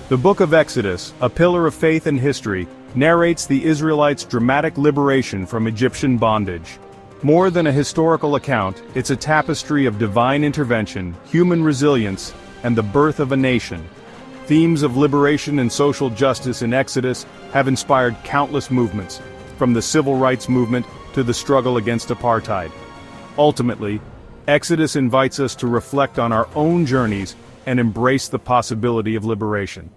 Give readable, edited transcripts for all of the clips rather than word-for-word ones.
The Book of Exodus, a pillar of faith and history, narrates the Israelites' dramatic liberation from Egyptian bondage. More than a historical account, it's a tapestry of divine intervention, human resilience, and the birth of a nation. Themes of liberation and social justice in Exodus have inspired countless movements, from the civil rights movement to the struggle against apartheid. Ultimately, Exodus invites us to reflect on our own journeys and embrace the possibility of liberation.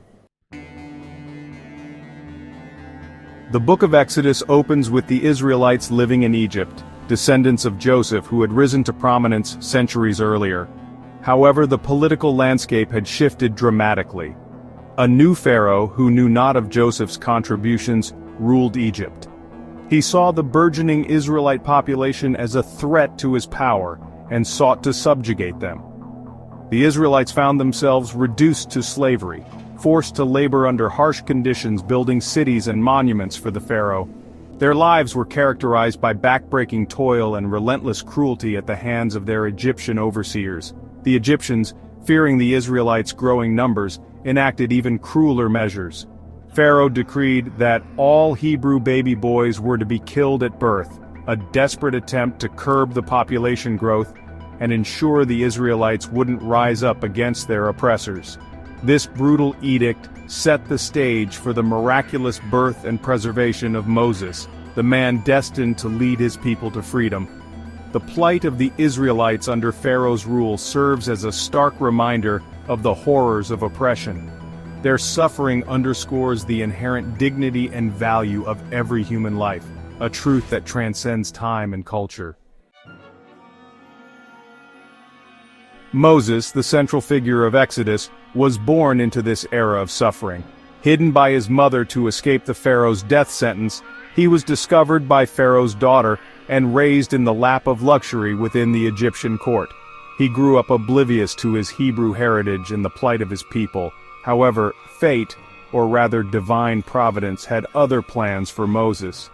The Book of Exodus opens with the Israelites living in Egypt, descendants of Joseph who had risen to prominence centuries earlier. However, the political landscape had shifted dramatically. A new pharaoh who knew not of Joseph's contributions ruled Egypt. He saw the burgeoning Israelite population as a threat to his power and sought to subjugate them. The Israelites found themselves reduced to slavery, forced to labor under harsh conditions building cities and monuments for the pharaoh. Their lives were characterized by backbreaking toil and relentless cruelty at the hands of their Egyptian overseers. The Egyptians, fearing the Israelites' growing numbers, enacted even crueler measures. Pharaoh decreed that all Hebrew baby boys were to be killed at birth, a desperate attempt to curb the population growth and ensure the Israelites wouldn't rise up against their oppressors. This brutal edict set the stage for the miraculous birth and preservation of Moses, the man destined to lead his people to freedom. The plight of the Israelites under Pharaoh's rule serves as a stark reminder of the horrors of oppression. Their suffering underscores the inherent dignity and value of every human life, a truth that transcends time and culture. Moses, the central figure of Exodus, was born into this era of suffering. Hidden by his mother to escape the Pharaoh's death sentence, he was discovered by Pharaoh's daughter and raised in the lap of luxury within the Egyptian court. He grew up oblivious to his Hebrew heritage and the plight of his people. However, fate, or rather divine providence, had other plans for Moses.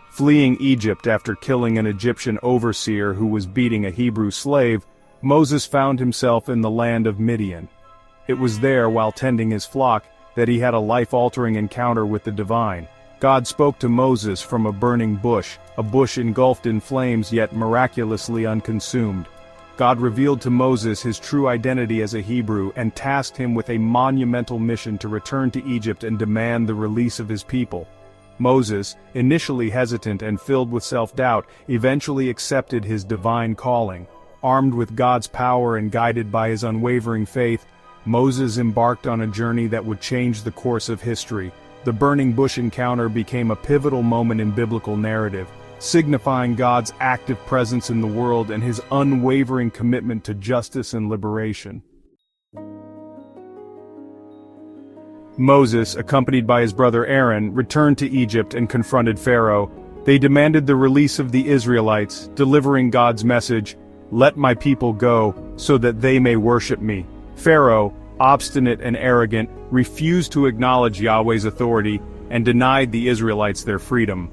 Fleeing Egypt after killing an Egyptian overseer who was beating a Hebrew slave, Moses found himself in the land of Midian. It was there, while tending his flock, that he had a life-altering encounter with the divine. God spoke to Moses from a burning bush, a bush engulfed in flames yet miraculously unconsumed. God revealed to Moses his true identity as a Hebrew and tasked him with a monumental mission to return to Egypt and demand the release of his people. Moses, initially hesitant and filled with self-doubt, eventually accepted his divine calling. Armed with God's power and guided by his unwavering faith, Moses embarked on a journey that would change the course of history. The burning bush encounter became a pivotal moment in biblical narrative, signifying God's active presence in the world and his unwavering commitment to justice and liberation. Moses, accompanied by his brother Aaron, returned to Egypt and confronted Pharaoh. They demanded the release of the Israelites, delivering God's message, "Let my people go, so that they may worship me." Pharaoh, obstinate and arrogant, refused to acknowledge Yahweh's authority and denied the Israelites their freedom.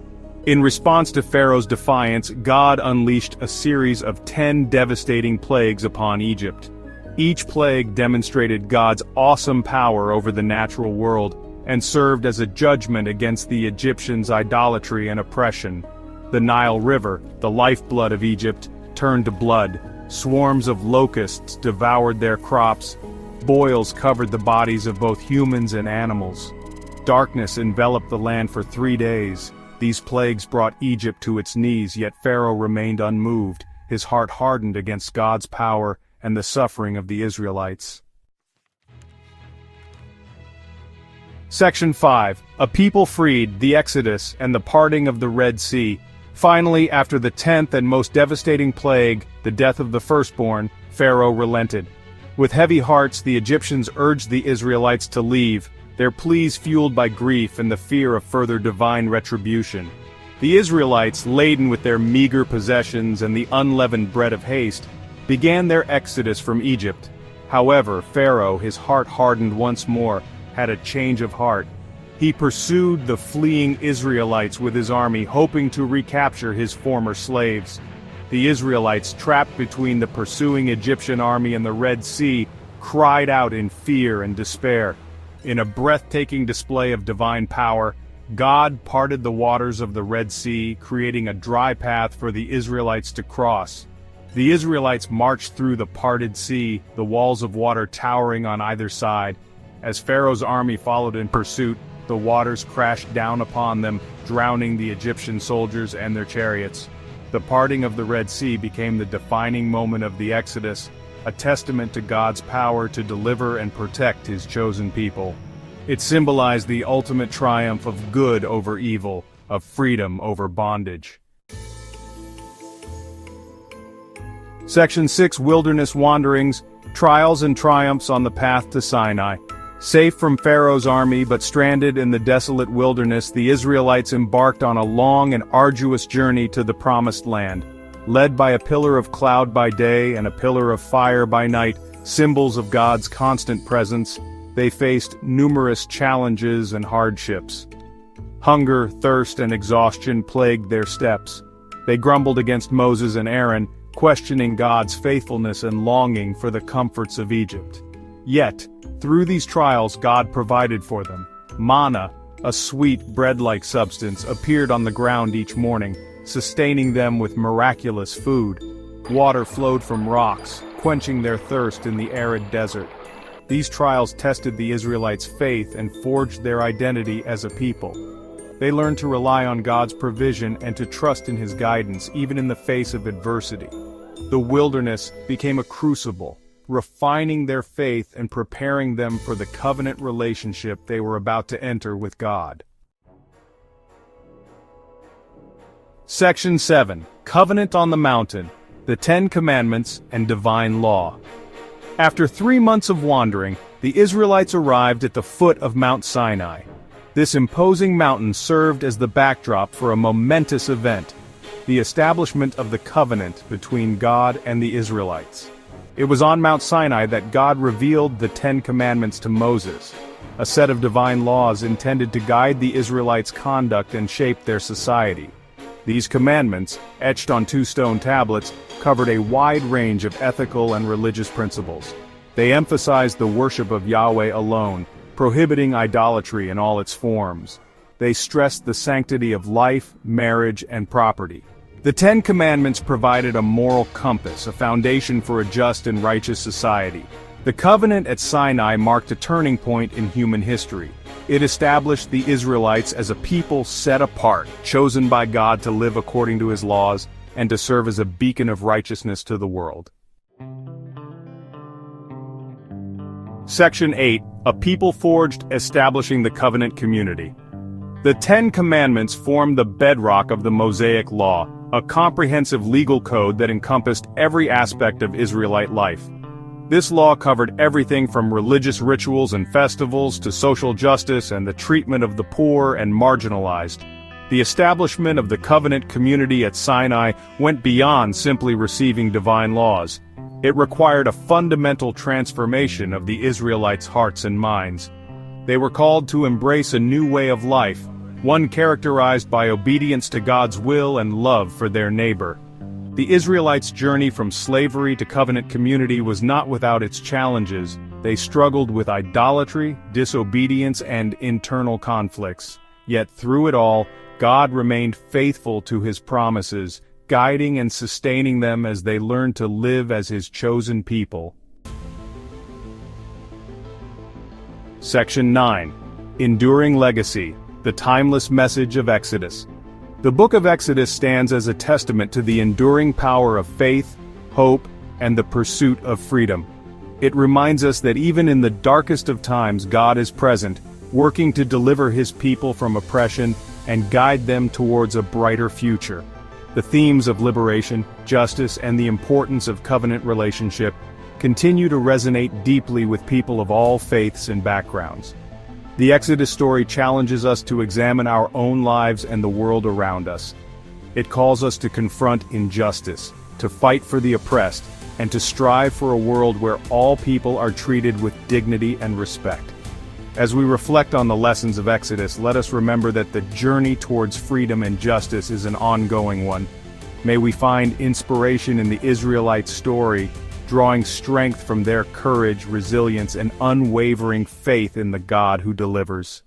In response to Pharaoh's defiance, God unleashed a series of 10 devastating plagues upon Egypt. Each plague demonstrated God's awesome power over the natural world and served as a judgment against the Egyptians' idolatry and oppression. The Nile River, the lifeblood of Egypt, turned to blood. Swarms of locusts devoured their crops. Boils covered the bodies of both humans and animals. Darkness enveloped the land for 3 days. These plagues brought Egypt to its knees, yet Pharaoh remained unmoved, his heart hardened against God's power and the suffering of the Israelites. Section 5. A people freed, the Exodus, and the parting of the Red Sea. Finally, after the 10th and most devastating plague, the death of the firstborn, Pharaoh relented. With heavy hearts, the Egyptians urged the Israelites to leave, their pleas fueled by grief and the fear of further divine retribution. The Israelites, laden with their meager possessions and the unleavened bread of haste, began their exodus from Egypt. However, Pharaoh, his heart hardened once more, had a change of heart. He pursued the fleeing Israelites with his army, hoping to recapture his former slaves. The Israelites, trapped between the pursuing Egyptian army and the Red Sea, cried out in fear and despair. In a breathtaking display of divine power, God parted the waters of the Red Sea, creating a dry path for the Israelites to cross. The Israelites marched through the parted sea, the walls of water towering on either side. As Pharaoh's army followed in pursuit, the waters crashed down upon them, drowning the Egyptian soldiers and their chariots. The parting of the Red Sea became the defining moment of the Exodus, a testament to God's power to deliver and protect His chosen people. It symbolized the ultimate triumph of good over evil, of freedom over bondage. Section 6: Wilderness Wanderings, Trials and Triumphs on the Path to Sinai. Safe from Pharaoh's army but stranded in the desolate wilderness, the Israelites embarked on a long and arduous journey to the Promised Land. Led by a pillar of cloud by day and a pillar of fire by night, symbols of God's constant presence, they faced numerous challenges and hardships. Hunger, thirst, and exhaustion plagued their steps. They grumbled against Moses and Aaron, questioning God's faithfulness and longing for the comforts of Egypt. Yet, through these trials God provided for them. Manna, a sweet bread-like substance, appeared on the ground each morning, sustaining them with miraculous food. Water flowed from rocks, quenching their thirst in the arid desert. These trials tested the Israelites' faith and forged their identity as a people. They learned to rely on God's provision and to trust in His guidance, even in the face of adversity. The wilderness became a crucible, refining their faith and preparing them for the covenant relationship they were about to enter with God. Section 7: Covenant on the Mountain, the Ten Commandments and Divine Law. After 3 months of wandering, the Israelites arrived at the foot of Mount Sinai. This imposing mountain served as the backdrop for a momentous event: the establishment of the covenant between God and the Israelites. It was on Mount Sinai that God revealed the Ten Commandments to Moses, a set of divine laws intended to guide the Israelites' conduct and shape their society. These commandments, etched on 2 stone tablets, covered a wide range of ethical and religious principles. They emphasized the worship of Yahweh alone, prohibiting idolatry in all its forms. They stressed the sanctity of life, marriage, and property. The Ten Commandments provided a moral compass, a foundation for a just and righteous society. The covenant at Sinai marked a turning point in human history. It established the Israelites as a people set apart, chosen by God to live according to His laws, and to serve as a beacon of righteousness to the world. Section 8: A People Forged, Establishing the Covenant Community. The Ten Commandments formed the bedrock of the Mosaic Law, a comprehensive legal code that encompassed every aspect of Israelite life. This law covered everything from religious rituals and festivals to social justice and the treatment of the poor and marginalized. The establishment of the covenant community at Sinai went beyond simply receiving divine laws. It required a fundamental transformation of the Israelites' hearts and minds. They were called to embrace a new way of life, one characterized by obedience to God's will and love for their neighbor. The Israelites' journey from slavery to covenant community was not without its challenges. They struggled with idolatry, disobedience, and internal conflicts. Yet through it all, God remained faithful to His promises, guiding and sustaining them as they learned to live as His chosen people. Section 9: Enduring Legacy, the Timeless Message of Exodus. The book of Exodus stands as a testament to the enduring power of faith, hope, and the pursuit of freedom. It reminds us that even in the darkest of times God is present, working to deliver His people from oppression and guide them towards a brighter future. The themes of liberation, justice, and the importance of covenant relationship continue to resonate deeply with people of all faiths and backgrounds. The Exodus story challenges us to examine our own lives and the world around us. It calls us to confront injustice, to fight for the oppressed, and to strive for a world where all people are treated with dignity and respect. As we reflect on the lessons of Exodus, let us remember that the journey towards freedom and justice is an ongoing one. May we find inspiration in the Israelite story drawing strength from their courage, resilience, and unwavering faith in the God who delivers.